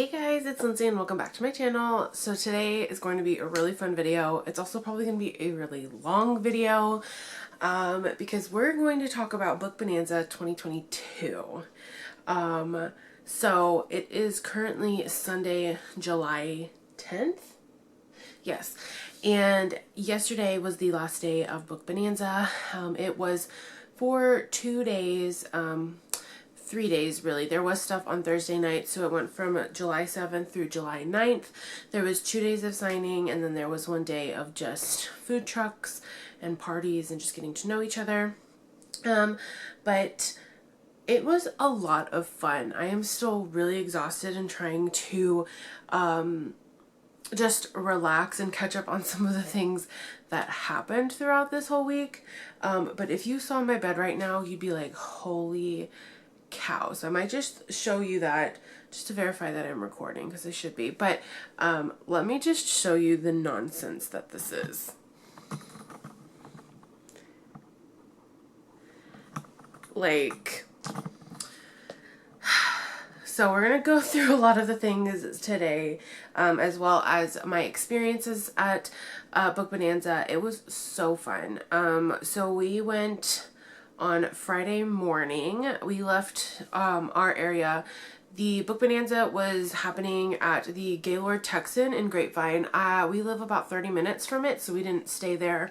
Hey guys, it's Lindsay and welcome back to my channel. So today is going to be a really fun video. It's also probably going to be a really long video because we're going to talk about Book Bonanza 2022. So it is currently Sunday, July 10th. Yes. And yesterday was the last day of Book Bonanza. It was for 2 days, 3 days really. There was stuff on Thursday night, so it went from July 7th through July 9th. There was 2 days of signing, and then there was 1 day of just food trucks and parties and just getting to know each other. But it was a lot of fun. I am still really exhausted and trying to just relax and catch up on some of the things that happened throughout this whole week. But if you saw my bed right now, you'd be like, holy cow. So I might just show you that just to verify that I'm recording, because I should be. But let me just show you the nonsense that this is. Like, so we're going to go through a lot of the things today, as well as my experiences at Book Bonanza. It was so fun. So we went on Friday morning. We left our area. The Book Bonanza was happening at the Gaylord Texan in Grapevine. We live about 30 minutes from it, so we didn't stay there.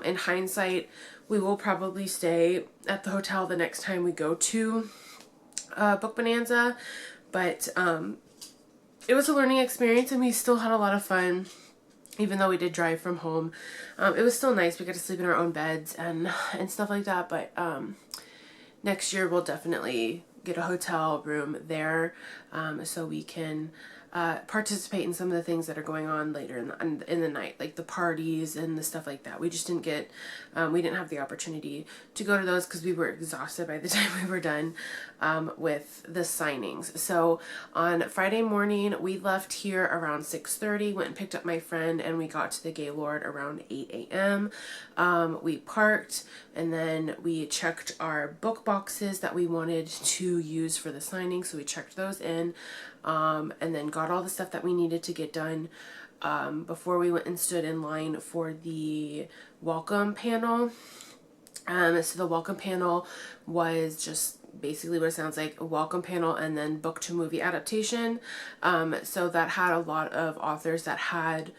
In hindsight, we will probably stay at the hotel the next time we go to Book Bonanza, but it was a learning experience and we still had a lot of fun. Even though we did drive from home, it was still nice. We got to sleep in our own beds and stuff like that. But next year we'll definitely get a hotel room there, so we can participate in some of the things that are going on later in the night, like the parties and the stuff like that. We just didn't get, we didn't have the opportunity to go to those because we were exhausted by the time we were done with the signings. So on Friday morning, we left here around 6:30, went and picked up my friend, and we got to the Gaylord around 8 a.m. We parked, and then we checked our book boxes that we wanted to use for the signing. So we checked those in, and then got all the stuff that we needed to get done before we went and stood in line for the welcome panel. So the welcome panel was just basically what it sounds like, a welcome panel and then book to movie adaptation. So that had a lot of authors that had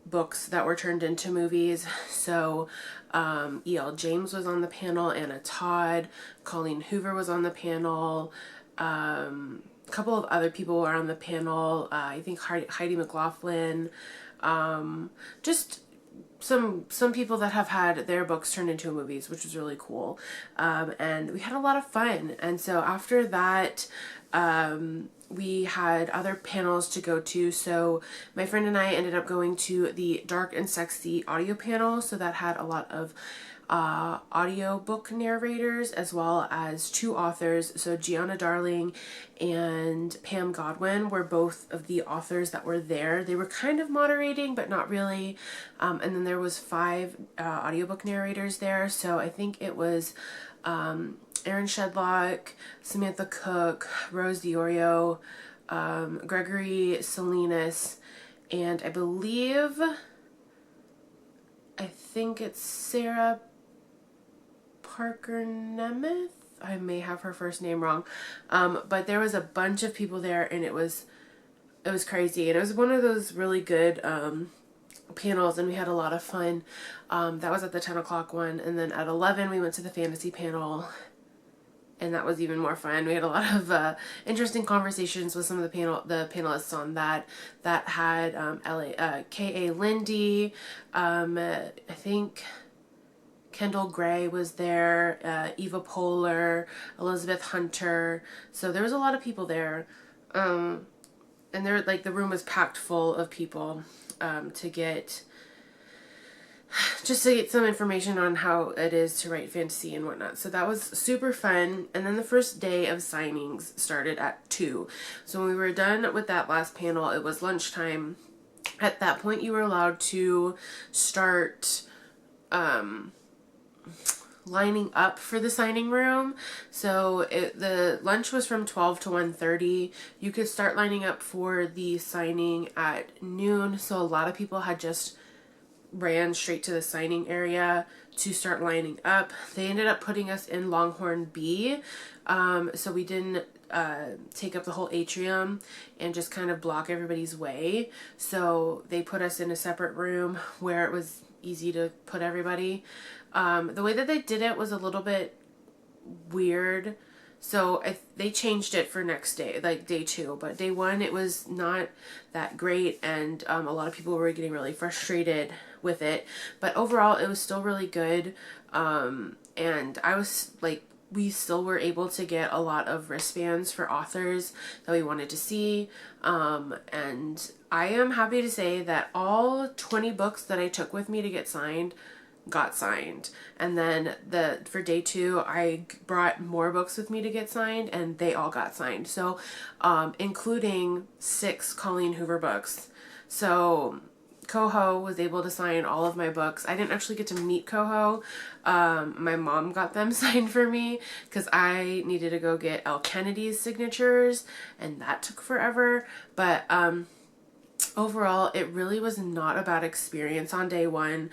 books that were turned into movies. So E.L. James was on the panel, Anna Todd, Colleen Hoover was on the panel, a couple of other people were on the panel, I think Heidi McLaughlin, just some people that have had their books turned into movies, which was really cool. And we had a lot of fun. And so after that, we had other panels to go to. So my friend and I ended up going to the Dark and Sexy audio panel. So that had a lot of audio book narrators as well as 2 authors. So Gianna Darling and Pam Godwin were both of the authors that were there. They were kind of moderating, but not really. And then there was 5 audiobook narrators there. So I think it was Erin Shedlock, Samantha Cook, Rose DiOrio, Gregory Salinas, and I think it's Sarah Parker Nemeth. I may have her first name wrong. But there was a bunch of people there, and it was crazy. And it was one of those really good panels, and we had a lot of fun. That was at the 10 o'clock one. And then at 11, we went to the fantasy panel, and that was even more fun. We had a lot of interesting conversations with some of the panelists on that had K.A. Lindy, I think Kendall Gray was there, Eva Poehler, Elizabeth Hunter. So there was a lot of people there, and the room was packed full of people to get some information on how it is to write fantasy and whatnot. So that was super fun. And then the first day of signings started at 2. So when we were done with that last panel, it was lunchtime. At that point, you were allowed to start lining up for the signing room. So the lunch was from 12 to 1:30. You could start lining up for the signing at noon. So a lot of people had just ran straight to the signing area to start lining up. They ended up putting us in Longhorn B, so we didn't take up the whole atrium and just kind of block everybody's way. So they put us in a separate room where it was easy to put everybody. The way that they did it was a little bit weird. So they changed it for next day, like day 2. But day 1, it was not that great. And a lot of people were getting really frustrated with it. But overall, it was still really good. And I was like, we still were able to get a lot of wristbands for authors that we wanted to see. And I am happy to say that all 20 books that I took with me to get signed got signed. And then for day 2, I brought more books with me to get signed, and they all got signed. So including 6 Colleen Hoover books. So Coho was able to sign all of my books. I didn't actually get to meet Coho. My mom got them signed for me because I needed to go get Elle Kennedy's signatures, and that took forever. But overall, it really was not a bad experience on day 1.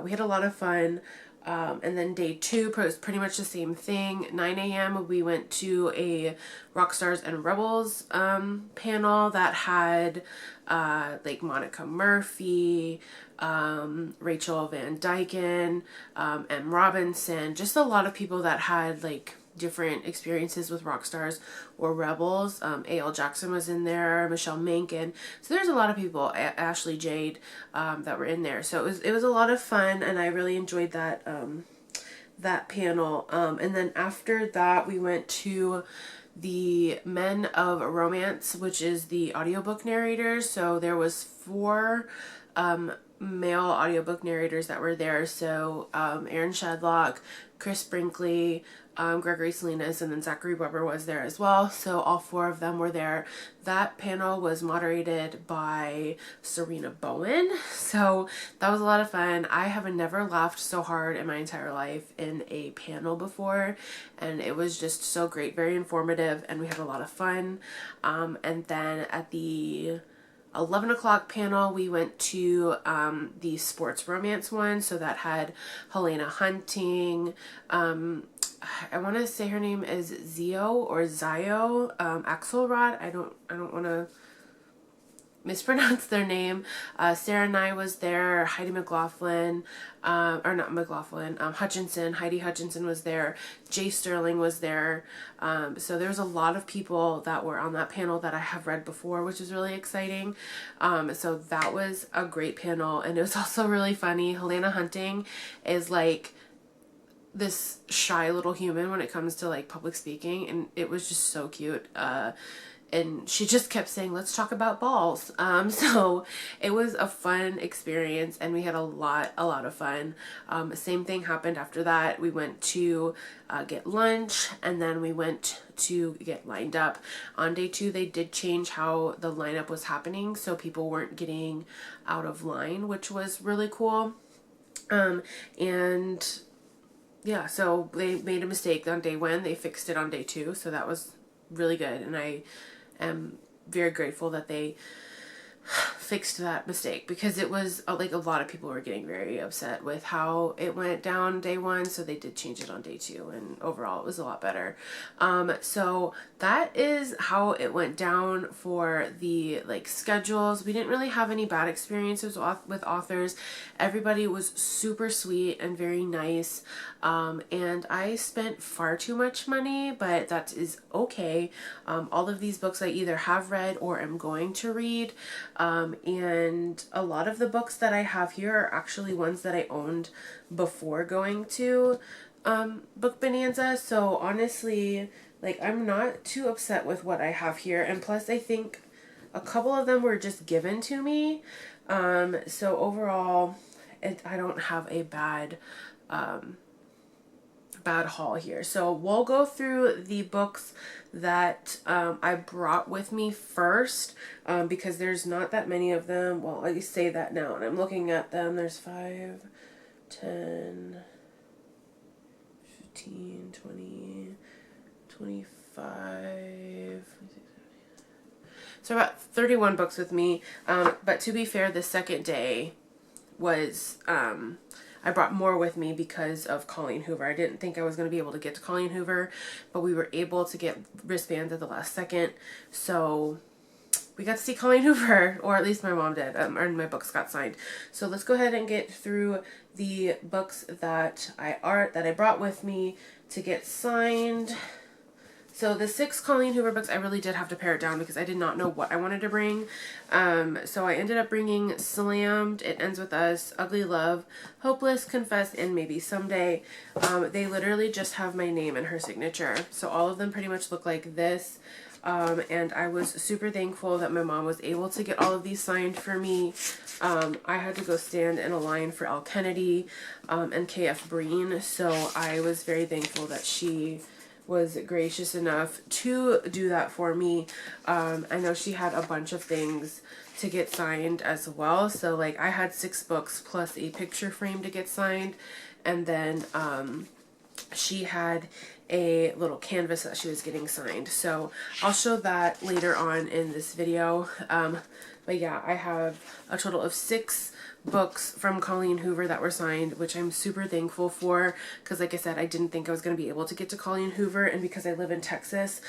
We had a lot of fun. And then day 2 was pretty much the same thing. 9 a.m. we went to a Rockstars and Rebels panel that had like Monica Murphy, Rachel Van Dyken, M. Robinson, just a lot of people that had like different experiences with Rockstars or Rebels. A.L. Jackson was in there, Michelle Mencken. So there's a lot of people, Ashley Jade, that were in there. So it was a lot of fun, and I really enjoyed that that panel. And then after that, we went to the Men of Romance, which is the audiobook narrators. So there was 4 male audiobook narrators that were there. So Aaron Shadlock, Chris Brinkley, Gregory Salinas, and then Zachary Weber was there as well. So all 4 of them were there. That panel was moderated by Serena Bowen. So that was a lot of fun. I have never laughed so hard in my entire life in a panel before, and it was just so great, very informative, and we had a lot of fun. And then at the 11 o'clock panel, we went to the sports romance one. So that had Helena Hunting, I want to say her name is Zio Axelrod. I don't want to mispronounce their name. Sarah Nye was there. Heidi McLaughlin, or not McLaughlin, Hutchinson. Heidi Hutchinson was there. Jay Sterling was there. So there was a lot of people that were on that panel that I have read before, which is really exciting. So that was a great panel, and it was also really funny. Helena Hunting is like this shy little human when it comes to like public speaking, and it was just so cute. And she just kept saying, let's talk about balls. So it was a fun experience, and we had a lot of fun. Same thing happened after that. We went to get lunch, and then we went to get lined up. On day 2, they did change how the lineup was happening, so people weren't getting out of line, which was really cool. And yeah, so they made a mistake on day 1. They fixed it on day 2, so that was really good, and I am very grateful that they fixed that mistake, because it was like a lot of people were getting very upset with how it went down day 1, so they did change it on day 2, and overall it was a lot better. So that is how it went down for the like schedules. We didn't really have any bad experiences with authors. Everybody was super sweet and very nice, and I spent far too much money, but that is okay. All of these books I either have read or am going to read. And a lot of the books that I have here are actually ones that I owned before going to Book Bonanza. So honestly, like, I'm not too upset with what I have here. And plus, I think a couple of them were just given to me. So overall, I don't have a bad haul here. So we'll go through the books that I brought with me first, because there's not that many of them. Well, I say that now, and I'm looking at them. There's 5, 10, 18, 20, 25. So about 31 books with me. But to be fair, the second day was, I brought more with me because of Colleen Hoover. I didn't think I was going to be able to get to Colleen Hoover, but we were able to get wristbands at the last second. So we got to see Colleen Hoover, or at least my mom did, and my books got signed. So let's go ahead and get through the books that I brought with me to get signed. So the 6 Colleen Hoover books, I really did have to pare it down because I did not know what I wanted to bring. So I ended up bringing Slammed, It Ends With Us, Ugly Love, Hopeless, Confess, and Maybe Someday. They literally just have my name and her signature. So all of them pretty much look like this. And I was super thankful that my mom was able to get all of these signed for me. I had to go stand in a line for Al Kennedy and KF Breen. So I was very thankful that she was gracious enough to do that for me. I know she had a bunch of things to get signed as well. So like I had 6 books plus a picture frame to get signed. And then she had a little canvas that she was getting signed. So I'll show that later on in this video. But yeah, I have a total of 6 books from Colleen Hoover that were signed, which I'm super thankful for, because like I said, I didn't think I was going to be able to get to Colleen Hoover, and because I live in Texas,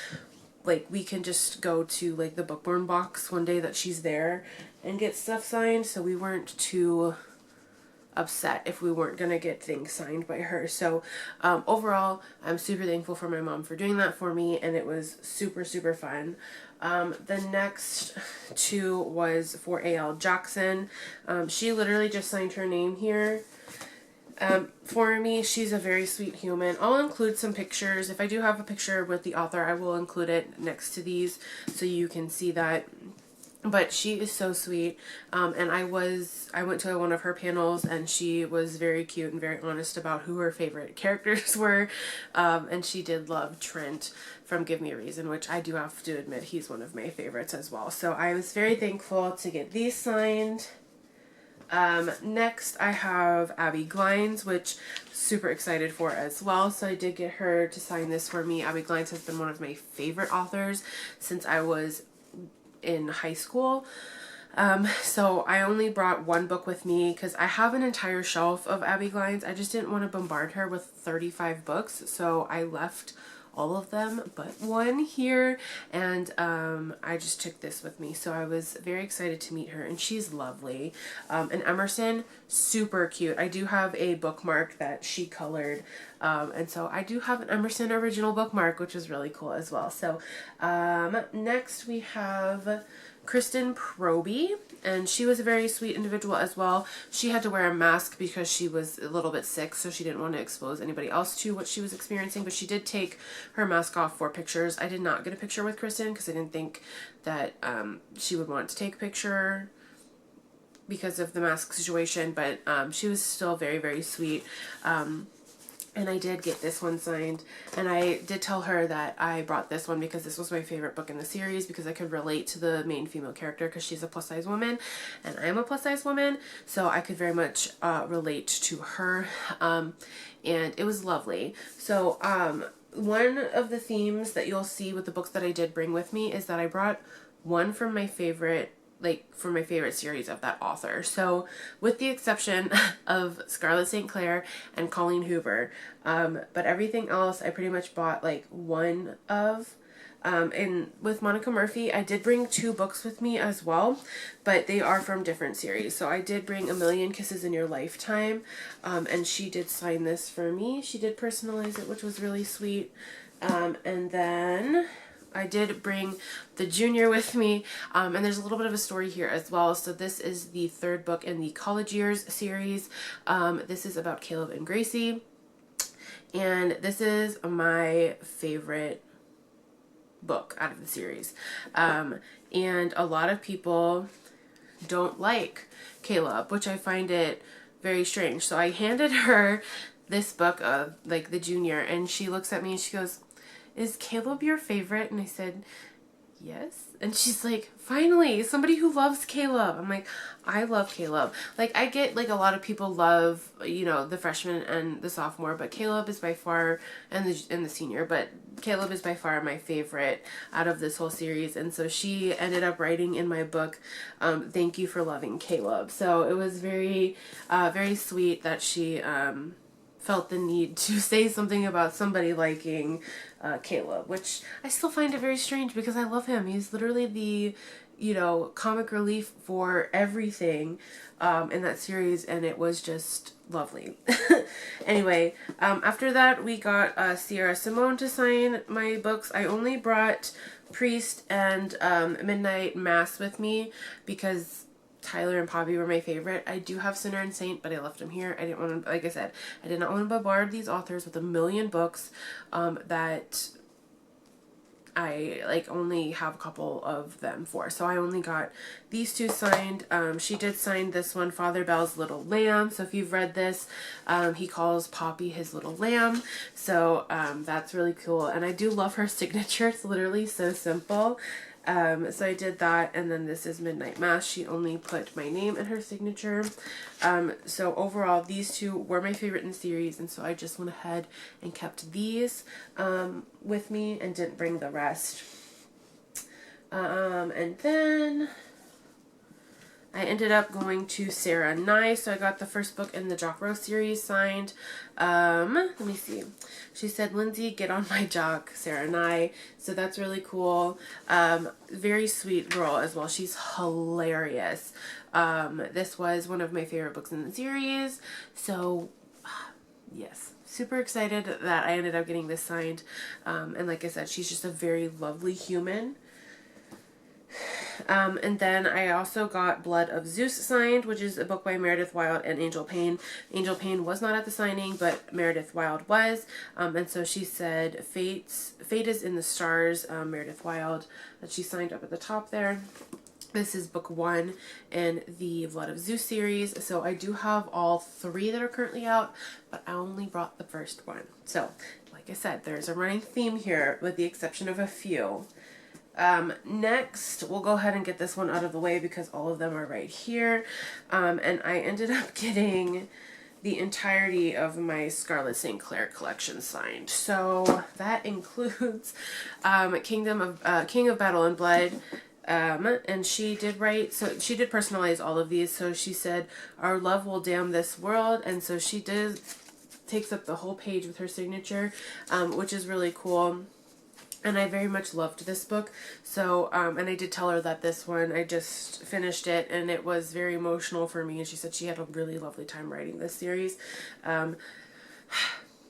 like we can just go to like the Bookborn box one day that she's there and get stuff signed, so we weren't too upset if we weren't going to get things signed by her. So overall, I'm super thankful for my mom for doing that for me, and it was super, super fun. The next 2 was for A.L. Jackson. She literally just signed her name here for me. She's a very sweet human. I'll include some pictures. If I do have a picture with the author, I will include it next to these so you can see that. But she is so sweet, and I went to one of her panels, and she was very cute and very honest about who her favorite characters were, and she did love Trent from Give Me a Reason, which I do have to admit he's one of my favorites as well. So I was very thankful to get these signed. Next I have Abby Glein's, which I'm super excited for as well. So I did get her to sign this for me. Abby Glein's has been one of my favorite authors since I was in high school. So I only brought 1 book with me because I have an entire shelf of Abby Glein's. I just didn't want to bombard her with 35 books, so I left all of them but 1 here, and I just took this with me. So I was very excited to meet her, and she's lovely. And Emerson, super cute. I do have a bookmark that she colored, and so I do have an Emerson original bookmark, which is really cool as well. So next we have Kristin Probyn, and she was a very sweet individual as well. She had to wear a mask because she was a little bit sick, so she didn't want to expose anybody else to what she was experiencing, but she did take her mask off for pictures. I did not get a picture with Kristin because I didn't think that she would want to take a picture because of the mask situation, but she was still very, very sweet. And I did get this one signed, and I did tell her that I brought this one because this was my favorite book in the series, because I could relate to the main female character because she's a plus-size woman and I'm a plus-size woman, so I could very much relate to her, and it was lovely. So one of the themes that you'll see with the books that I did bring with me is that I brought one from my favorite series of that author. So with the exception of Scarlet St. Clair and Colleen Hoover, but everything else I pretty much bought like 1 of. And with Monica Murphy, I did bring 2 books with me as well, but they are from different series. So I did bring A Million Kisses in Your Lifetime, and she did sign this for me. She did personalize it, which was really sweet. And then I did bring the Junior with me, and there's a little bit of a story here as well. So this is the 3rd book in the College Years series. This is about Caleb and Gracie, and this is my favorite book out of the series. And a lot of people don't like Caleb, which I find it very strange. So I handed her this book of like the Junior, and she looks at me and she goes, "Is Caleb your favorite?" And I said, "Yes." And she's like, finally, somebody who loves Caleb. I'm like, I love Caleb. Like, I get, like, a lot of people love, you know, the freshman and the sophomore, but Caleb is by far, and the senior, but Caleb is by far my favorite out of this whole series. And so she ended up writing in my book, thank you for loving Caleb. So it was very, very sweet that she, felt the need to say something about somebody liking Caleb, which I still find it very strange because I love him. He's literally the, you know, comic relief for everything in that series, and it was just lovely. Anyway, after that we got Sierra Simone to sign my books. I only brought Priest and Midnight Mass with me because Tyler and Poppy were my favorite. I do have Sinner and Saint, but I left them here. I didn't want to, like I said, I did not want to bombard these authors with a million books that I like only have a couple of them for. So I only got these two signed. She did sign this one, Father Bell's Little Lamb. So if you've read this, he calls Poppy his little lamb. So that's really cool. And I do love her signature. It's literally so simple. So I did that, and then this is Midnight Mass. She only put my name in her signature. So overall, these two were my favorite in the series, and so I just went ahead and kept these with me and didn't bring the rest. And then I ended up going to Sarah Nye, so I got the first book in the Jock Rose series signed. Let me see. She said, Lindsay, get on my jock, Sarah Nye. So that's really cool. Very sweet girl as well. She's hilarious. This was one of my favorite books in the series. So, yes. Super excited that I ended up getting this signed. And like I said, she's just a very lovely human. And then I also got Blood of Zeus signed, which is a book by Meredith Wild and Angel Payne. Angel Payne was not at the signing, but Meredith Wild was. And so she said, Fate is in the Stars, Meredith Wild, that she signed up at the top there. This is book 1 in the Blood of Zeus series. So I do have all 3 that are currently out, but I only brought the first one. So, like I said, there's a running theme here with the exception of a few. Next, we'll go ahead and get this one out of the way because all of them are right here. And I ended up getting the entirety of my Scarlet St. Clair collection signed. So that includes King of Battle and Blood. And she did write, so she did personalize all of these. So she said, our love will damn this world. And so she takes up the whole page with her signature, which is really cool. And I very much loved this book. So, and I did tell her that this one, I just finished it and it was very emotional for me. And she said she had a really lovely time writing this series.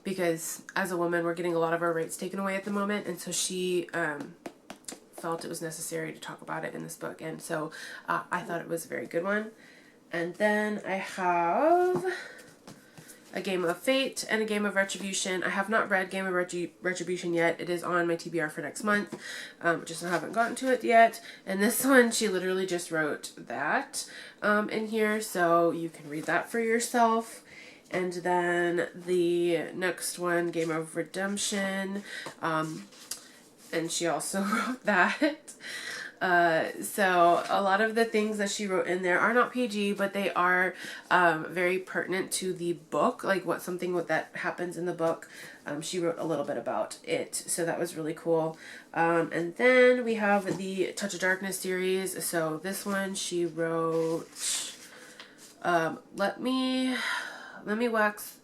Because as a woman, we're getting a lot of our rights taken away at the moment. And so she felt it was necessary to talk about it in this book. And so I thought it was a very good one. And then I have A Game of Fate and A Game of Retribution. I have not read Game of Retribution yet. It is on my TBR for next month. Just haven't gotten to it yet. And this one, she literally just wrote that in here. So you can read that for yourself. And then the next one, Game of Redemption. And she also wrote that. So a lot of the things that she wrote in there are not PG, but they are very pertinent to the book, like something that happens in the book. She wrote a little bit about it, so that was really cool. And then we have the Touch of Darkness series. So this one she wrote, let me wax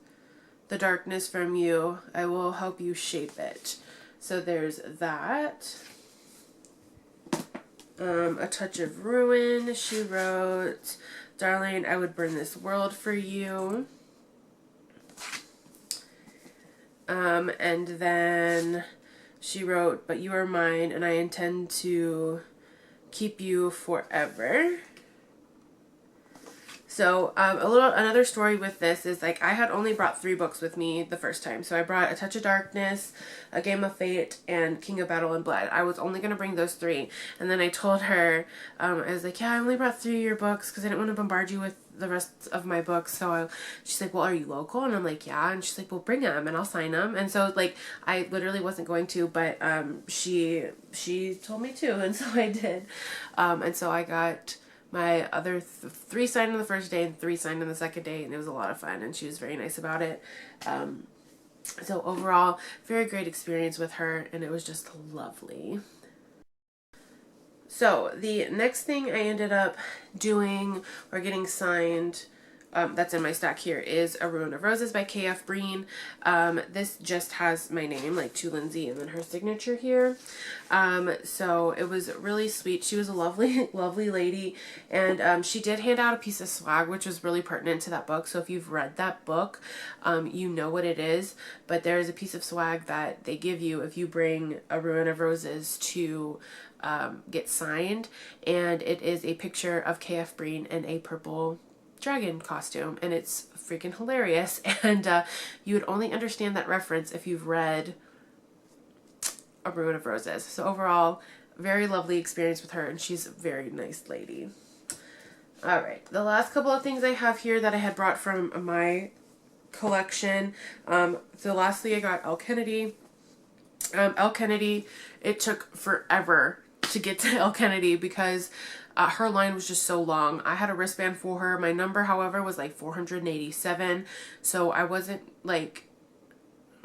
the darkness from you. I will help you shape it. So there's that. A Touch of Ruin, she wrote, darling, I would burn this world for you. And then she wrote, but you are mine and I intend to keep you forever. So another story with this is like I had only brought 3 books with me the first time. So I brought A Touch of Darkness, A Game of Fate, and King of Battle and Blood. I was only going to bring those 3. And then I told her, I was like, yeah, I only brought 3 of your books because I didn't want to bombard you with the rest of my books. So she's like, well, are you local? And I'm like, yeah. And she's like, well, bring them and I'll sign them. And so like I literally wasn't going to, but she told me to, and so I did. And so I got my other 3 signed on the first day and 3 signed on the second day, and it was a lot of fun, and she was very nice about it. So overall, very great experience with her, and it was just lovely. So the next thing I ended up doing or getting signed, that's in my stack here, is A Ruin of Roses by K.F. Breene. This just has my name, like, to Lindsay, and then her signature here. So it was really sweet. She was a lovely, lovely lady, and she did hand out a piece of swag, which was really pertinent to that book. So if you've read that book, you know what it is, but there is a piece of swag that they give you if you bring A Ruin of Roses to get signed, and it is a picture of K.F. Breene in a purple dragon costume, and it's freaking hilarious. And you would only understand that reference if you've read A Ruin of Roses. So overall, very lovely experience with her, and she's a very nice lady. All right, the last couple of things I have here that I had brought from my collection. So lastly, I got Elle Kennedy. Elle Kennedy, it took forever to get to Elle Kennedy because her line was just so long. I had a wristband for her. My number, however, was like 487. So I wasn't like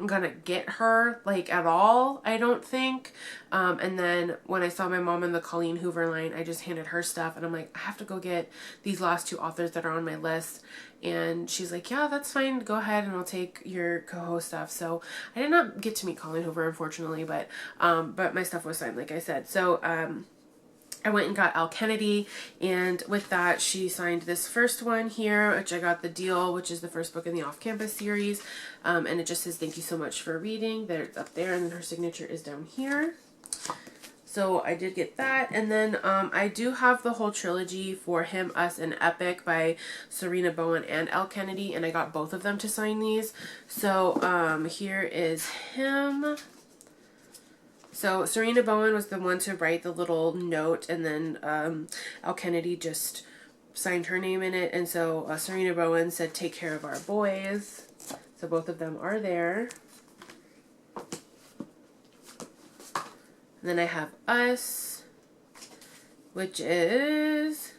gonna get her like at all, I don't think. And then when I saw my mom in the Colleen Hoover line, I just handed her stuff, and I'm like, I have to go get these last 2 authors that are on my list. And she's like, yeah, that's fine, go ahead, and I'll take your co-host stuff. So I did not get to meet Colleen Hoover, unfortunately, but my stuff was signed, like I said. So I went and got Elle Kennedy, and with that, she signed this first one here, which I got the deal, which is the first book in the Off-Campus series, and it just says, thank you so much for reading. There's up there, and then her signature is down here. So I did get that, and then I do have the whole trilogy for Him, Us, and Epic by Serena Bowen and Elle Kennedy, and I got both of them to sign these. So here is him. So Serena Bowen was the one to write the little note, and then Elle Kennedy just signed her name in it. And so Serena Bowen said, take care of our boys. So both of them are there. And then I have Us, which is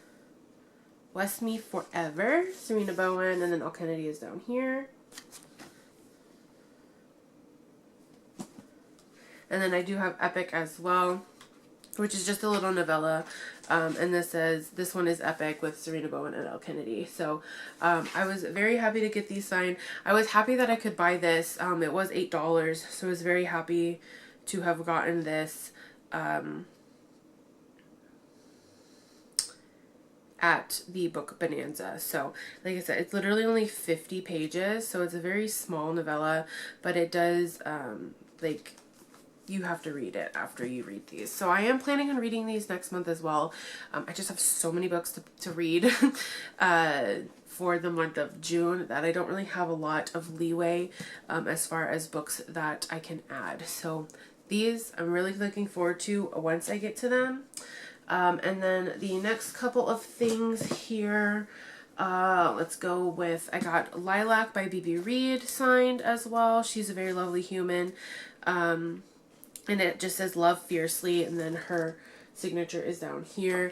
West Me Forever, Serena Bowen, and then Elle Kennedy is down here. And then I do have Epic as well, which is just a little novella. And this says, this one is Epic with Serena Bowen and Elle Kennedy. So I was very happy to get these signed. I was happy that I could buy this. It was $8, so I was very happy to have gotten this at the book Bonanza. So like I said, it's literally only 50 pages, so it's a very small novella, but it does like, you have to read it after you read these. So I am planning on reading these next month as well. I just have so many books to read for the month of June that I don't really have a lot of leeway as far as books that I can add. So these I'm really looking forward to once I get to them. And then the next couple of things here, let's go with, I got Lilac by B.B. Reed signed as well. She's a very lovely human. And it just says love fiercely, and then her signature is down here.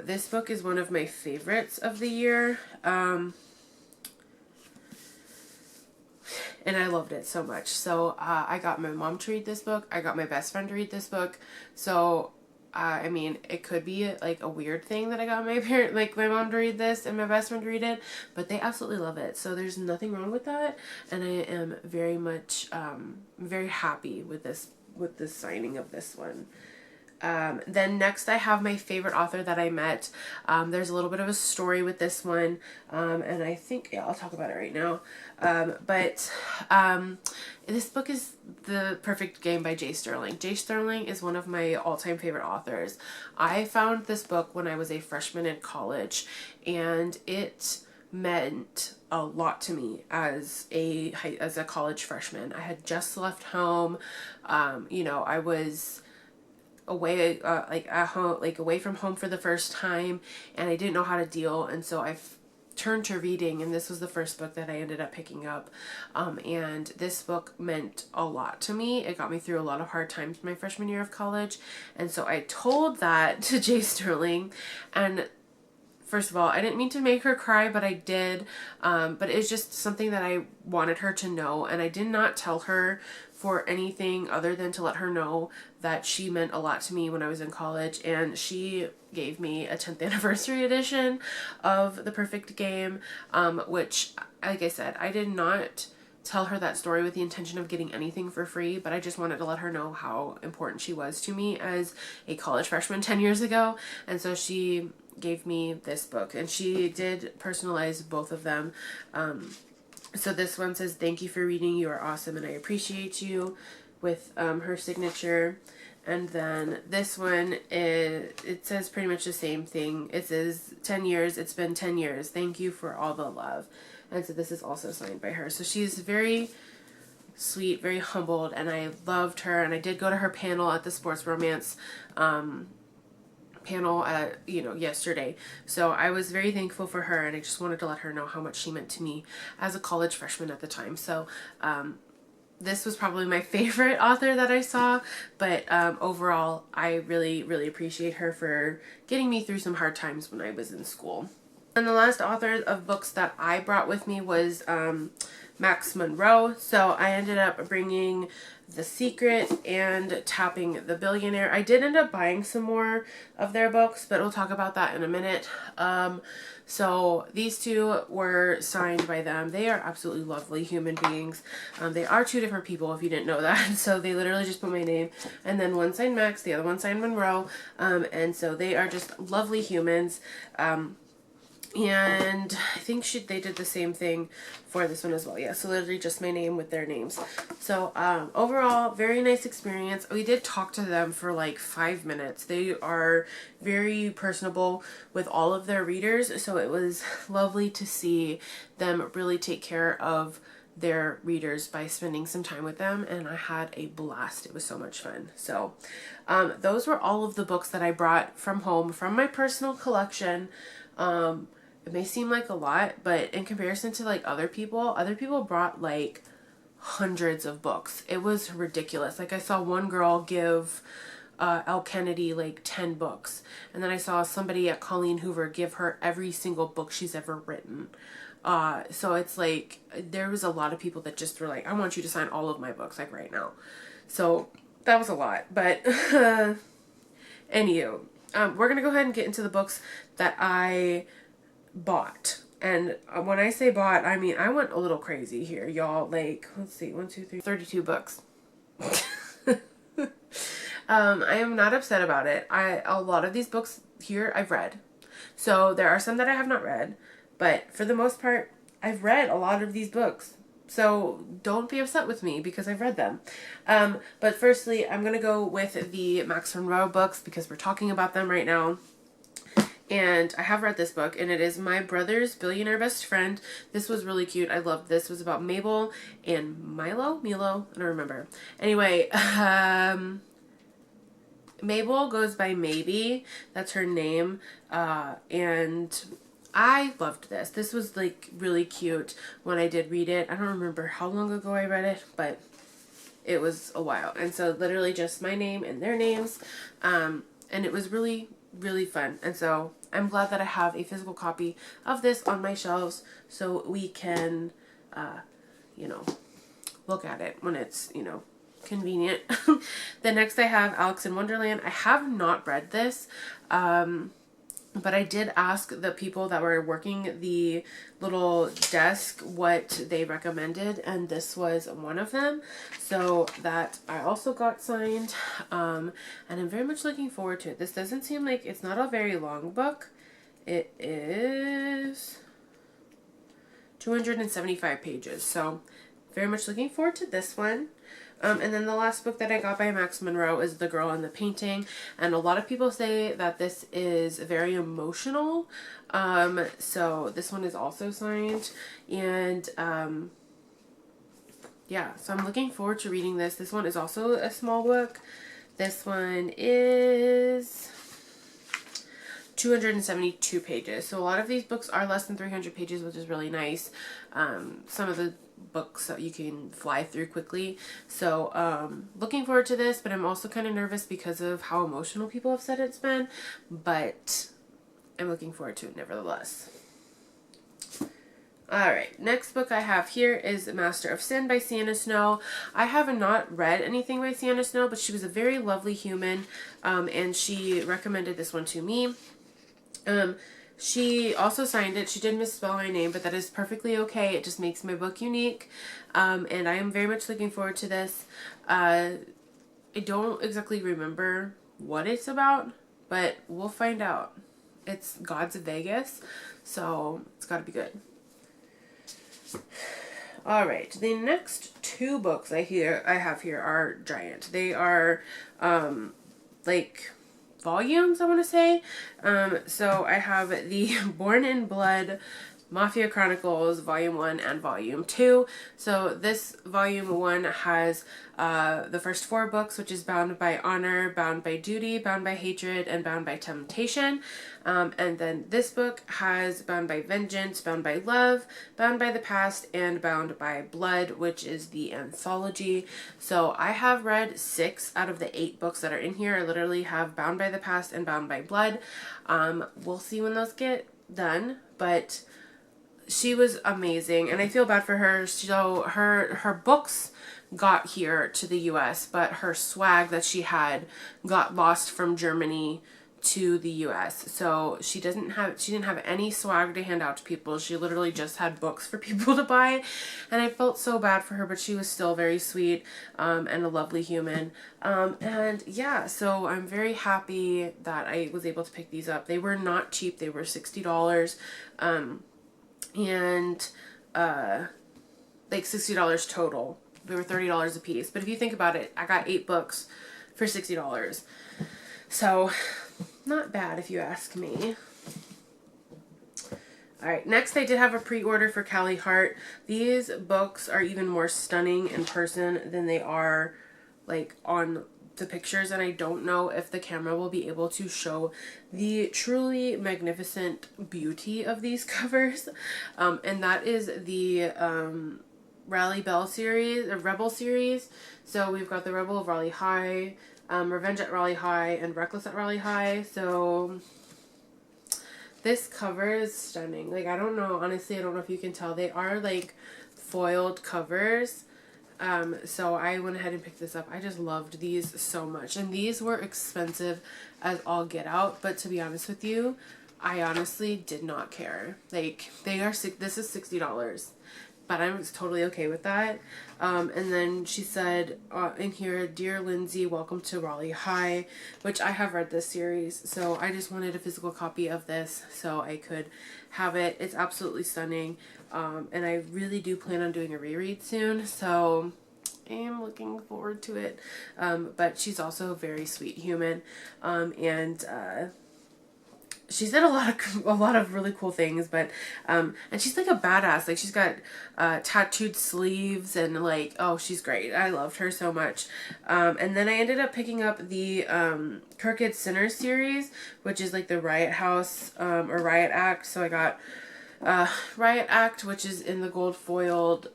This book is one of my favorites of the year. And I loved it so much. So I got my mom to read this book. I got my best friend to read this book. So I mean, it could be like a weird thing that I got my mom to read this and my best friend to read it, but they absolutely love it. So there's nothing wrong with that. And I am very much, very happy with this signing of this one. Then next I have my favorite author that I met. There's a little bit of a story with this one, and I think, yeah, I'll talk about it right now. But this book is The Perfect Game by J. Sterling. J. Sterling is one of my all-time favorite authors. I found this book when I was a freshman in college, and it meant a lot to me as a college freshman. I had just left home. You know, I was away, like at home, like away from home for the first time, and I didn't know how to deal, and so I've turned to reading, and this was the first book that I ended up picking up, and this book meant a lot to me. It got me through a lot of hard times my freshman year of college, and so I told that to J. Sterling, and first of all, I didn't mean to make her cry, but I did. But it's just something that I wanted her to know, and I did not tell her for anything other than to let her know that she meant a lot to me when I was in college, and she gave me a 10th anniversary edition of The Perfect Game, which, like I said, I did not tell her that story with the intention of getting anything for free, but I just wanted to let her know how important she was to me as a college freshman 10 years ago, and so she gave me this book, and she did personalize both of them. So this one says, "Thank you for reading, you are awesome and I appreciate you," with her signature. And then this one, it says pretty much the same thing. It says, 10 years, it's been 10 years, thank you for all the love. And so this is also signed by her. So she's very sweet, very humbled, and I loved her, and I did go to her panel at the Sports Romance panel yesterday, so I was very thankful for her, and I just wanted to let her know how much she meant to me as a college freshman at the time. So this was probably my favorite author that I saw, but overall I really appreciate her for getting me through some hard times when I was in school. And the last author of books that I brought with me was Max Monroe. So I ended up bringing The Secret and tapping The Billionaire. I did end up buying some more of their books, but we'll talk about that in a minute. So these two were signed by them. They are absolutely lovely human beings. They are two different people, if you didn't know that. So they literally just put my name, and then one signed Max, the other one signed Monroe. And so they are just lovely humans. And I think they did the same thing for this one as well. Yeah, so literally just my name with their names. So overall, very nice experience. We did talk to them for like 5 minutes. They are very personable with all of their readers, so it was lovely to see them really take care of their readers by spending some time with them, and I had a blast. It was so much fun. So those were all of the books that I brought from home from my personal collection. It may seem like a lot, but in comparison to like other people brought like hundreds of books. It was ridiculous. Like I saw one girl give Elle Kennedy like 10 books, and then I saw somebody at Colleen Hoover give her every single book she's ever written. So it's like there was a lot of people that just were like, I want you to sign all of my books like right now. So that was a lot, but anywho, we're gonna go ahead and get into the books that I bought. And when I say bought, I mean I went a little crazy here, y'all. Like, let's see, 1, 2, 3, 32 books. I am not upset about it. A lot of these books here I've read. So there are some that I have not read, but for the most part, I've read a lot of these books. So don't be upset with me because I've read them. But firstly, I'm going to go with the Max Monroe books because we're talking about them right now. And I have read this book, and it is My Brother's Billionaire Best Friend. This was really cute. I loved this. It was about Mabel and Milo? I don't remember. Anyway, Mabel goes by Maybe. That's her name. And I loved this. This was like really cute when I did read it. I don't remember how long ago I read it, but it was a while. And so literally just my name and their names. And it was really fun. And so I'm glad that I have a physical copy of this on my shelves so we can, look at it when it's, convenient. Then next I have Alice in Wonderland. I have not read this. But I did ask the people that were working the little desk what they recommended, and this was one of them. So that I also got signed, and I'm very much looking forward to it. This doesn't seem like, it's not a very long book. It is 275 pages, so very much looking forward to this one. And then the last book that I got by Max Monroe is The Girl and the Painting. And a lot of people say that this is very emotional. So this one is also signed. And yeah, so I'm looking forward to reading this. This one is also a small book. This one is 272 pages. So a lot of these books are less than 300 pages, which is really nice. Some of the books that you can fly through quickly. So looking forward to this, but I'm also kind of nervous because of how emotional people have said it's been, but I'm looking forward to it nevertheless. Alright, next book I have here is Master of Sin by Sienna Snow. I have not read anything by Sienna Snow, but she was a very lovely human, and she recommended this one to me. She also signed it. She did misspell my name, but that is perfectly okay. It just makes my book unique. And I am very much looking forward to this. I don't exactly remember what it's about, but we'll find out. It's Gods of Vegas, so it's got to be good. Alright, the next two books I have here are giant. They are, like, volumes, I want to say. So I have the Born in Blood Mafia Chronicles Volume 1 and Volume 2. So this Volume 1 has the first 4 books, which is Bound by Honor, Bound by Duty, Bound by Hatred, and Bound by Temptation. And then this book has Bound by Vengeance, Bound by Love, Bound by the Past, and Bound by Blood, which is the anthology. So I have read 6 out of the 8 books that are in here. I literally have Bound by the Past and Bound by Blood. We'll see when those get done, but she was amazing, and I feel bad for her. So her books got here to the US, but her swag that she had got lost from Germany to the US. So she didn't have any swag to hand out to people. She literally just had books for people to buy, and I felt so bad for her, but she was still very sweet, and a lovely human. And yeah, so I'm very happy that I was able to pick these up. They were not cheap. They were $60. And like $60 total. They were $30 a piece. But if you think about it, I got 8 books for $60. So not bad if you ask me. Alright, next I did have a pre-order for Callie Hart. These books are even more stunning in person than they are like on the pictures, and I don't know if the camera will be able to show the truly magnificent beauty of these covers. And that is the Rally Bell series, or Rebel series. So we've got the Rebel of Raleigh High, Revenge at Raleigh High, and Reckless at Raleigh High. So this cover is stunning. Like, I don't know, honestly, I don't know if you can tell. They are like foiled covers. So I went ahead and picked this up. I just loved these so much. And these were expensive as all get out. But to be honest with you, I honestly did not care. Like, this is $60. But I'm totally okay with that. And then she said in here, Dear Lindsay, welcome to Raleigh High, which I have read this series. So I just wanted a physical copy of this so I could have it. It's absolutely stunning. And I really do plan on doing a reread soon. So I am looking forward to it. But she's also a very sweet human. And she said a lot of really cool things, but and she's like a badass. Like, she's got tattooed sleeves, and like, oh, she's great. I loved her so much. And then I ended up picking up the Crooked Sinners series, which is like the Riot House or Riot Act. So I got Riot Act, which is in the gold foiled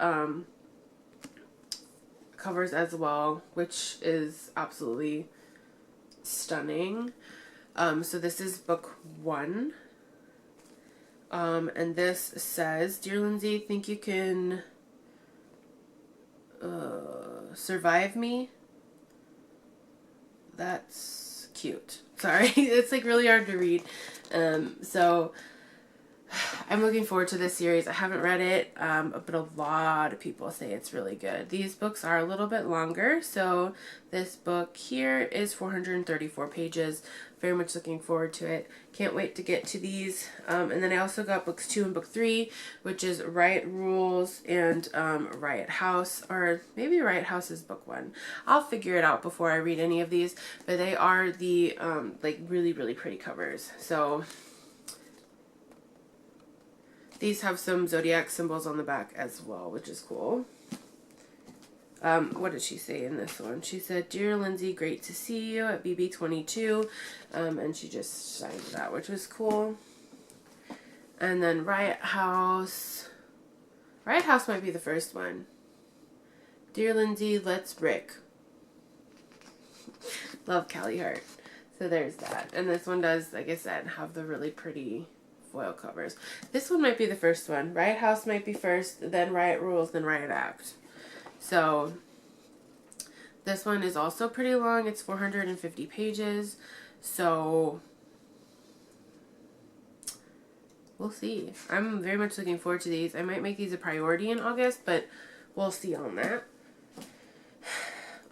covers as well, which is absolutely stunning. So this is book 1. And this says, Dear Lindsay, think you can survive me? That's cute. Sorry, it's like really hard to read. So I'm looking forward to this series. I haven't read it, but a lot of people say it's really good. These books are a little bit longer, so this book here is 434 pages. Very much looking forward to it. Can't wait to get to these. And then I also got books 2 and book 3, which is Riot Rules and Riot House, or maybe Riot House is book 1. I'll figure it out before I read any of these, but they are the like really, really pretty covers. So these have some zodiac symbols on the back as well, which is cool. What did she say in this one? She said, "Dear Lindsay, great to see you at BB22." And she just signed that, which was cool. And then Riot House. Riot House might be the first one. "Dear Lindsay, let's brick." Love Callie Hart. So there's that. And this one does, like I said, have the really pretty foil covers. This one might be the first one. Riot House might be first, then Riot Rules, then Riot Act. So this one is also pretty long. It's 450 pages. So we'll see. I'm very much looking forward to these. I might make these a priority in August, but we'll see on that.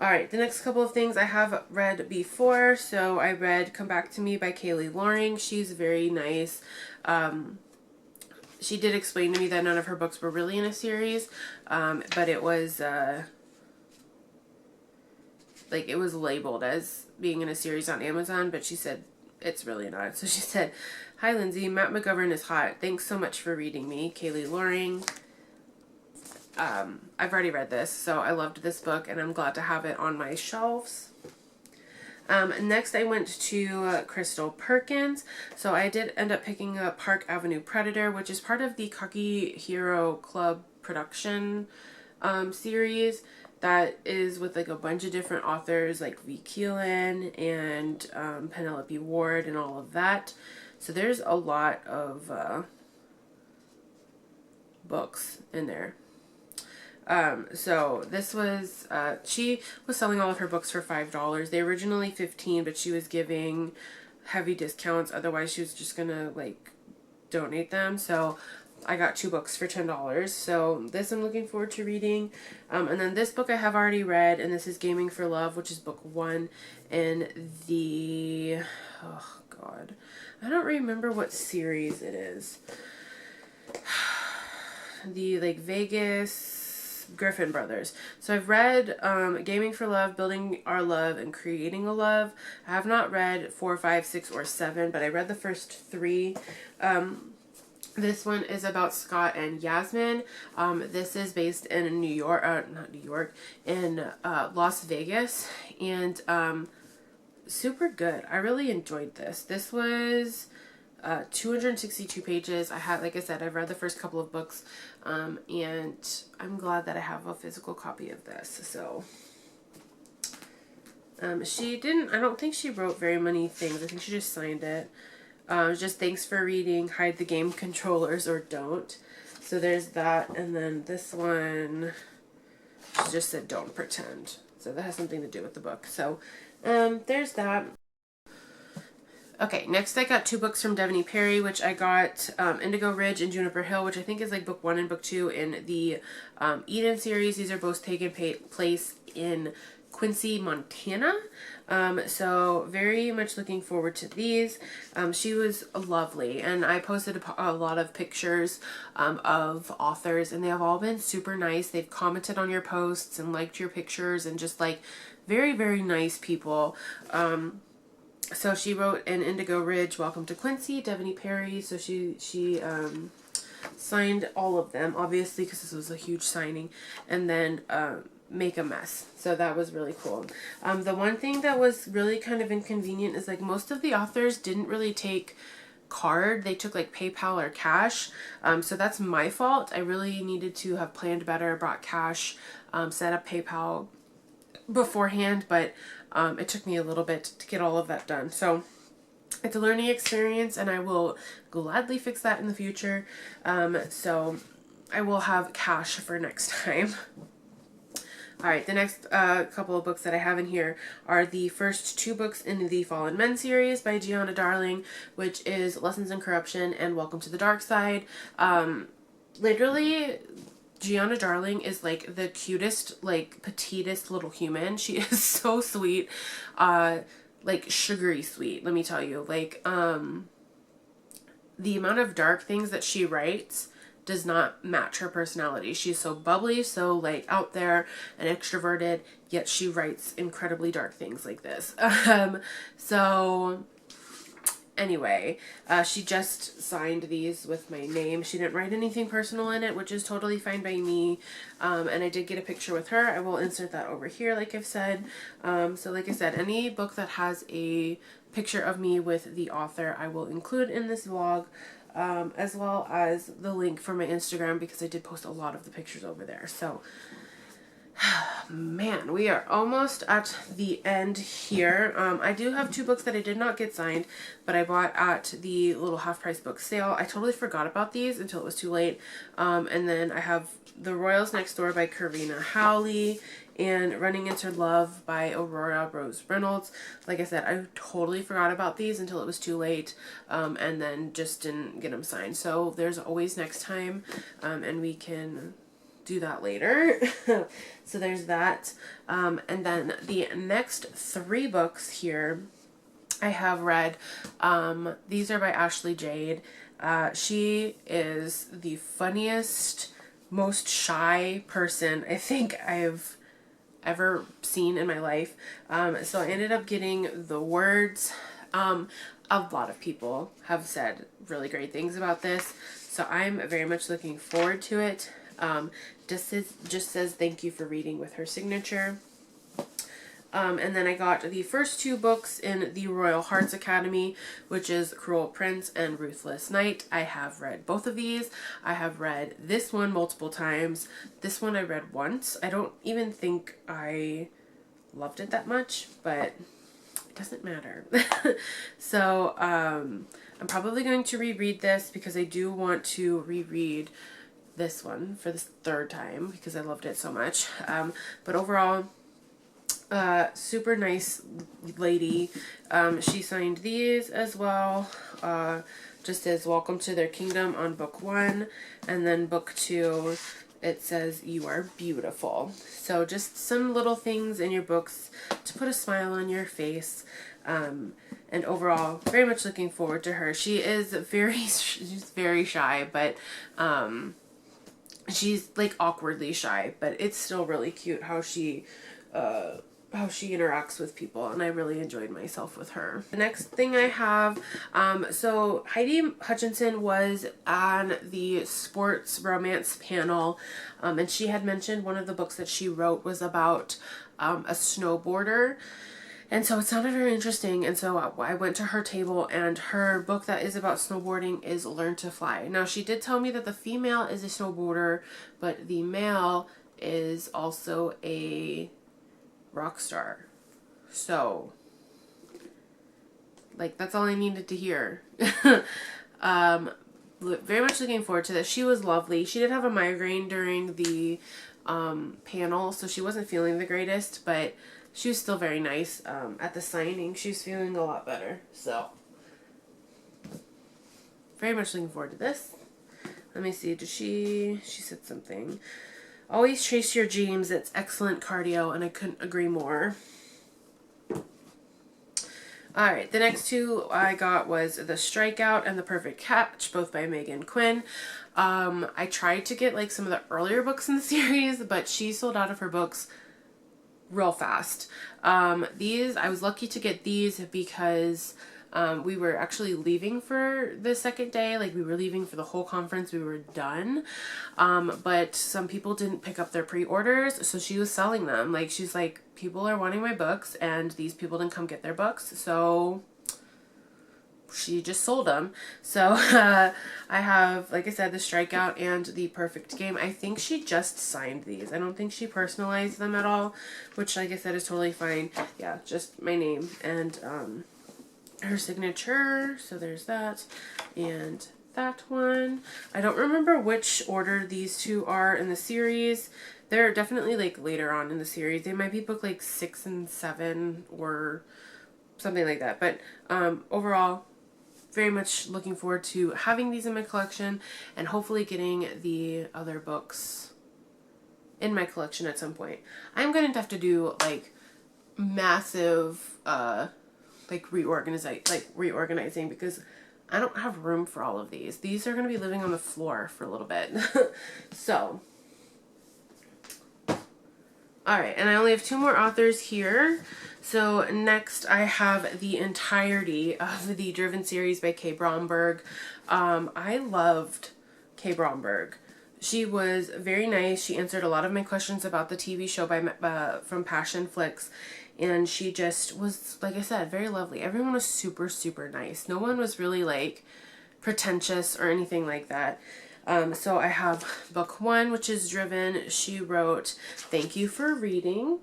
Alright, the next couple of things I have read before. So I read Come Back to Me by Kaylee Loring. She's very nice. She did explain to me that none of her books were really in a series, but it was like it was labeled as being in a series on Amazon, but she said it's really not. So she said, "Hi Lindsay, Matt McGovern is hot. Thanks so much for reading me, Kaylee Loring." I've already read this, so I loved this book, and I'm glad to have it on my shelves. Next, I went to Crystal Perkins. So I did end up picking up Park Avenue Predator, which is part of the Cocky Hero Club production series that is with like a bunch of different authors like V. Keelan and Penelope Ward and all of that. So there's a lot of books in there. So this was, she was selling all of her books for $5. They were originally $15, but she was giving heavy discounts. Otherwise, she was just gonna like donate them. So I got 2 books for $10. So this I'm looking forward to reading. And then this book I have already read, and this is Gaming for Love, which is book 1 in the, oh God, I don't remember what series it is. The like Vegas Griffin Brothers. So I've read Gaming for Love, Building Our Love, and Creating a Love. I have not read 4, 5, 6, or 7, but I read the first 3. This one is about Scott and Yasmin. This is based in New York, not New York, in Las Vegas, and super good. I really enjoyed this. This was 262 pages. I had, like I said, I've read the first couple of books, and I'm glad that I have a physical copy of this. So she didn't, I don't think she wrote very many things. I think she just signed it. Just thanks for reading, hide the game controllers or don't. So there's that. And then this one, she just said don't pretend. So that has something to do with the book. So there's that. Okay, next I got 2 books from Devaney Perry, which I got Indigo Ridge and Juniper Hill, which I think is like book 1 and book 2 in the Eden series. These are both taking place in Quincy, Montana. So very much looking forward to these. She was lovely, and I posted a lot of pictures of authors, and they have all been super nice. They've commented on your posts and liked your pictures, and just like very, very nice people. So she wrote in Indigo Ridge, Welcome to Quincy, Devaney Perry. So she signed all of them, obviously, because this was a huge signing. And then Make a Mess. So that was really cool. The one thing that was really kind of inconvenient is like most of the authors didn't really take card. They took like PayPal or cash. So that's my fault. I really needed to have planned better, brought cash, set up PayPal beforehand, but it took me a little bit to get all of that done. So it's a learning experience, and I will gladly fix that in the future. So I will have cash for next time. All right, the next couple of books that I have in here are the first 2 books in the Fallen Men series by Gianna Darling, which is Lessons in Corruption and Welcome to the Dark Side. Literally, Gianna Darling is like the cutest, like petitest little human. She is so sweet, like sugary sweet, let me tell you. Like, the amount of dark things that she writes does not match her personality. She's so bubbly, so like out there and extroverted, yet she writes incredibly dark things like this. So anyway, she just signed these with my name. She didn't write anything personal in it, which is totally fine by me. And I did get a picture with her. I will insert that over here, like I've said. So like I said, any book that has a picture of me with the author, I will include in this vlog. As well as the link for my Instagram, because I did post a lot of the pictures over there. So, man, we are almost at the end here. I do have 2 books that I did not get signed, but I bought at the little half-price book sale. I totally forgot about these until it was too late. And then I have The Royals Next Door by Karina Howley and Running Into Love by Aurora Rose Reynolds. Like I said, I totally forgot about these until it was too late, and then just didn't get them signed. So there's always next time, and we can do that later. So there's that. And then the next 3 books here I have read. These are by Ashley Jade. She is the funniest, most shy person I think I've ever seen in my life. So I ended up getting The Words. A lot of people have said really great things about this, so I'm very much looking forward to it. Just says thank you for reading with her signature. And then I got the first 2 books in the Royal Hearts Academy, which is Cruel Prince and Ruthless Knight. I have read both of these. I have read this one multiple times. This one I read once. I don't even think I loved it that much, but it doesn't matter. So, I'm probably going to reread this because I do want to reread this one for the 3rd time because I loved it so much. But overall, super nice lady. She signed these as well, just as welcome to their kingdom on book 1, and then book 2 it says you are beautiful. So just some little things in your books to put a smile on your face. And overall, very much looking forward to her. She's very shy, but she's like awkwardly shy, but it's still really cute how she interacts with people, and I really enjoyed myself with her. The next thing I have, so Heidi Hutchinson was on the sports romance panel, and she had mentioned one of the books that she wrote was about a snowboarder. And so it sounded very interesting, and so I went to her table, and her book that is about snowboarding is Learn to Fly. Now, she did tell me that the female is a snowboarder, but the male is also a rock star. So, like, that's all I needed to hear. Very much looking forward to this. She was lovely. She did have a migraine during the panel, so she wasn't feeling the greatest, but she was still very nice. At the signing, she was feeling a lot better. So, very much looking forward to this. Let me see. She said something. Always chase your dreams. It's excellent cardio, and I couldn't agree more. Alright, the next 2 I got was The Strikeout and The Perfect Catch, both by Megan Quinn. I tried to get like some of the earlier books in the series, but she sold out of her books real fast. These, I was lucky to get these because we were actually leaving for the second day. Like, we were leaving for the whole conference. We were done. But some people didn't pick up their pre-orders, so she was selling them. Like, she's like, people are wanting my books, and these people didn't come get their books, so she just sold them. So, I have, like I said, The Strikeout and The Perfect Game. I think she just signed these. I don't think she personalized them at all, which, like I said, is totally fine. Yeah, just my name and, her signature. So there's that. And that one. I don't remember which order these two are in the series. They're definitely like later on in the series. They might be book like 6 and 7 or something like that. But overall, very much looking forward to having these in my collection and hopefully getting the other books in my collection at some point. I'm going to have to do like massive reorganizing because I don't have room for all of these. These are going to be living on the floor for a little bit. So, alright, and I only have 2 more authors here. So next I have the entirety of the Driven series by K. Bromberg. I loved K. Bromberg. She was very nice. She answered a lot of my questions about the TV show from Passion Flicks. And she just was, like I said, very lovely. Everyone was super, super nice. No one was really like pretentious or anything like that. So I have book 1, which is Driven. She wrote, "Thank you for reading."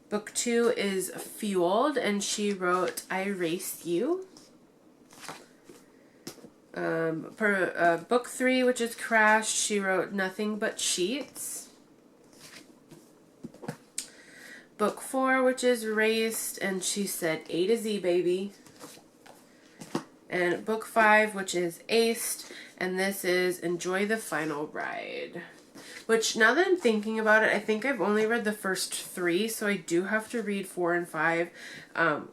Book 2 is Fueled, and she wrote, "I Race You." Book 3, which is Crashed, she wrote, "Nothing But Sheets." Book 4, which is Raced, and she said, "A to Z, baby." And book 5, which is Aced, and this is Enjoy the Final Ride. Which, now that I'm thinking about it, I think I've only read the first 3, so I do have to read 4 and 5,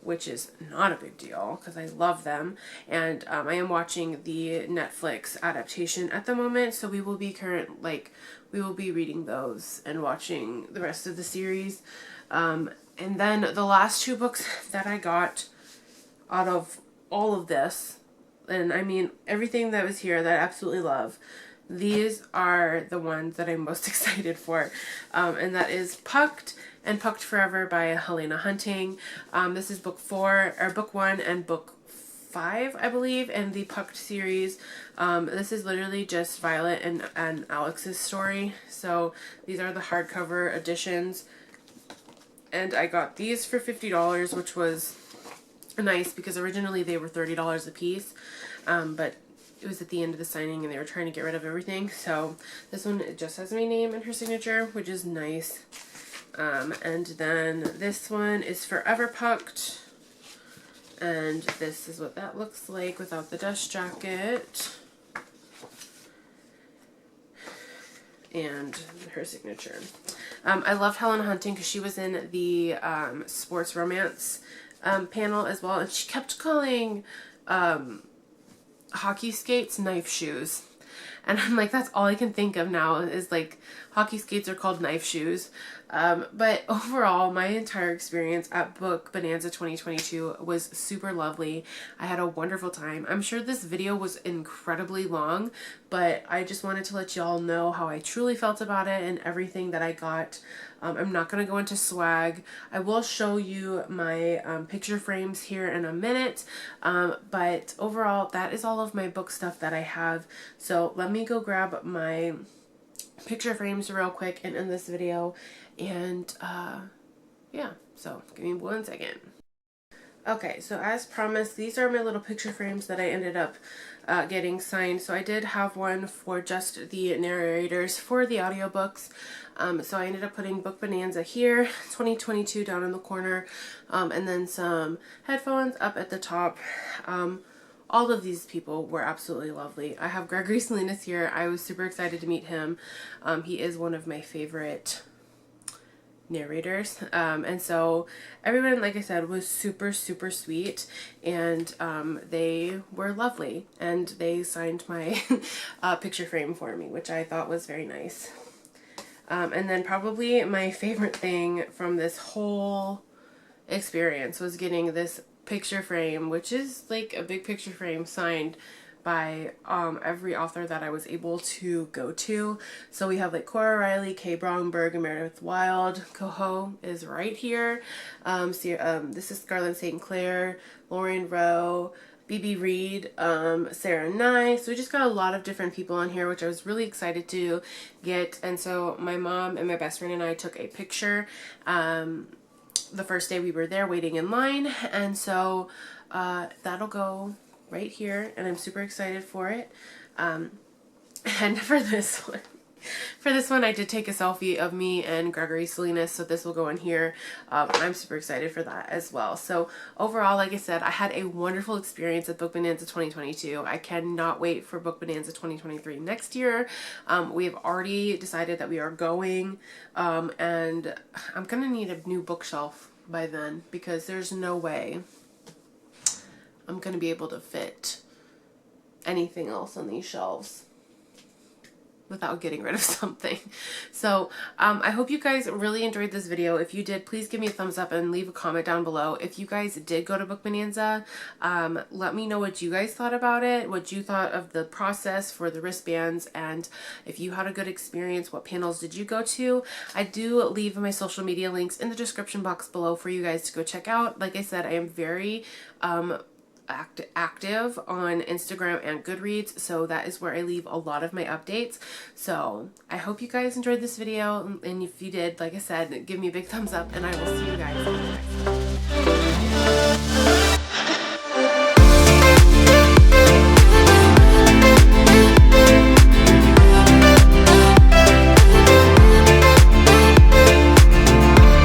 which is not a big deal, because I love them. And I am watching the Netflix adaptation at the moment, so we will be reading those and watching the rest of the series. And then the last 2 books that I got out of all of this, and I mean everything that was here that I absolutely love, these are the ones that I'm most excited for, and that is Pucked and Pucked Forever by Helena Hunting. This is book 1 and book 5, I believe, in the Pucked series. This is literally just Violet and Alex's story. So these are the hardcover editions, and I got these for $50, which was nice because originally they were $30 a piece, but it was at the end of the signing and they were trying to get rid of everything. So this one just has my name and her signature, which is nice. And then this one is Forever Pucked. And this is what that looks like without the dust jacket. And her signature. I loved Helena Hunting because she was in the sports romance panel as well. And she kept calling hockey skates knife shoes, and I'm like, that's all I can think of now is like hockey skates are called knife shoes. But overall, my entire experience at Book Bonanza 2022 was super lovely. I had a wonderful time. I'm sure this video was incredibly long, but I just wanted to let y'all know how I truly felt about it and everything that I got. I'm not going to go into swag. I will show you my picture frames here in a minute, but overall, that is all of my book stuff that I have. So let me go grab my picture frames real quick and end this video. And yeah, so give me 1 second. Okay, so as promised, these are my little picture frames that I ended up getting signed. So I did have one for just the narrators for the audiobooks. So I ended up putting Book Bonanza here, 2022 down in the corner, and then some headphones up at the top. All of these people were absolutely lovely. I have Gregory Salinas here. I was super excited to meet him. He is one of my favorite narrators, and so everyone, like I said, was super, super sweet, and they were lovely, and they signed my picture frame for me, which I thought was very nice. And then probably my favorite thing from this whole experience was getting this picture frame, which is like a big picture frame signed by every author that I was able to go to. So we have like Cora Riley, K. Bromberg, and Meredith Wild. Coho is right here. This is Scarlet St. Clair, Lauren Rowe, BB Reed, Sarah Nye. So we just got a lot of different people on here, which I was really excited to get. And so my mom and my best friend and I took a picture the first day we were there waiting in line. And so that'll go right here, and I'm super excited for it. And for this one, I did take a selfie of me and Gregory Salinas, so this will go in here. I'm super excited for that as well. So overall, like I said, I had a wonderful experience at Book Bonanza 2022. I cannot wait for Book Bonanza 2023 next year. We have already decided that we are going, and I'm gonna need a new bookshelf by then, because there's no way I'm gonna be able to fit anything else on these shelves without getting rid of something. So I hope you guys really enjoyed this video. If you did, please give me a thumbs up and leave a comment down below. If you guys did go to Book Bonanza, let me know what you guys thought about it, what you thought of the process for the wristbands, and if you had a good experience, what panels did you go to. I do leave my social media links in the description box below for you guys to go check out. Like I said, I am very active on Instagram and Goodreads, so that is where I leave a lot of my updates. So I hope you guys enjoyed this video, and if you did, like I said, give me a big thumbs up, and I will see you guys